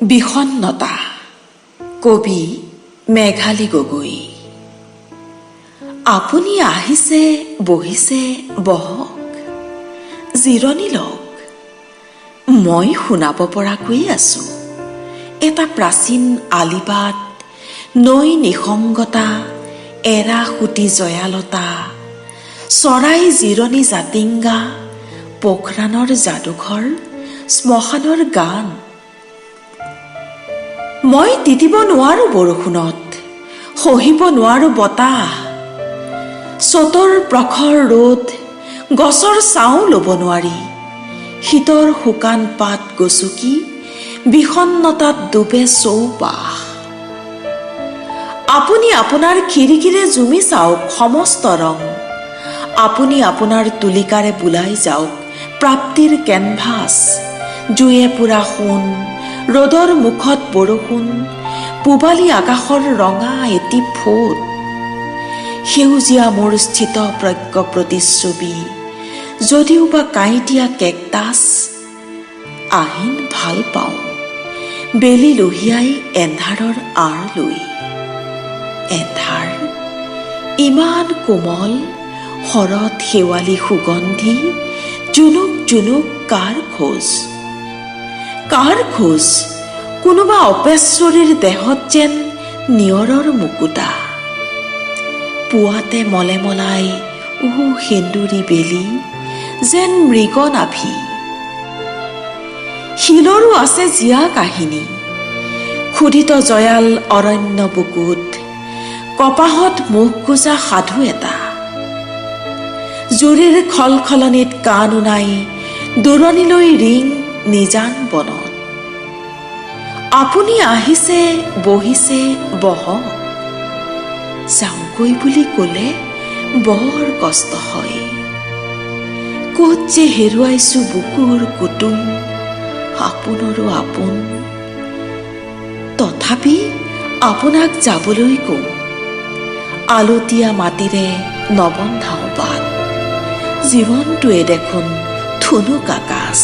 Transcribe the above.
বিষণ্ণতা কবি মেঘালী গগৈ। আপুনি আহিছে বহিছে বহক, জিৰণি লওক। মই শুনাব পৰাকৈ আছো এটা প্ৰাচীন আলিবাট, নৈ নিসংগতা, এৰা সুতি জয়ালতা, চৰাই জিৰণি জাতিংগা, পোখৰাণৰ যাদুঘৰ, শ্মশানৰ গান। মই তিতিব নোৱাৰো বৰষুণত, সহিব নোৱাৰো বতাহ, চতৰ প্ৰখৰ ৰ'দ, গছৰ ছাঁ ল'ব নোৱাৰি, শীতৰ শুকান পাত গছকি বিষণ্ণতাত ডুবে চৌপাশ। আপুনি আপোনাৰ খিৰিকীৰে জুমি চাওক সমস্ত ৰং, আপুনি আপোনাৰ তুলিকাৰে বোলাই যাওক প্ৰাপ্তিৰ কেনভাছ। জুয়ে পুৰা সোণ, ৰ'দৰ মুখত বৰষুণ, পূবালী আকাশৰ ৰঙা এটি ফোট, সেউজীয়া মোৰ স্থিত প্ৰজ্ঞ প্ৰতিচ্ছবি, যদিও বা কাঁইটীয়া কেকটাছ। আহিন ভাল পাওঁ বেলি লহিয়াই এন্ধাৰৰ আঁৰ লৈ। এন্ধাৰ ইমান কোমল, শৰৎ শেৱালী সুগন্ধি, জুনুক জুনুক কাৰ খোজ? কাৰ খোজ? কোনোবা অপেশ্বৰীৰ দেহত যেন নিয়ৰৰ মুকুতা। পুৱাতে মলে মলাই সেন্দুৰী বেলি, যেন মৃগ নাভি। শিলৰো আছে জীয়া কাহিনী, ক্ষুধিত জয়াল অৰণ্য বুকুত, কপাহত মুখ গুজা সাধু এটা। জুৰিৰ খলখলনিত কাণ উনাই দূৰণিলৈ ৰিং নিজান বনত। আপুনি আহিছে বহিছে বহক, যাওঁগৈ বুলি ক'লে বৰ কষ্ট হয়। ক'ত যে হেৰুৱাইছো বুকুৰ কুটুম, আপোনৰো আপোন। তথাপি আপোনাক যাবলৈ কওঁ, আলতীয়া মাটিৰে নবন্ধাও বাট, জীৱনটোৱে দেখোন থুনুক আকাশ।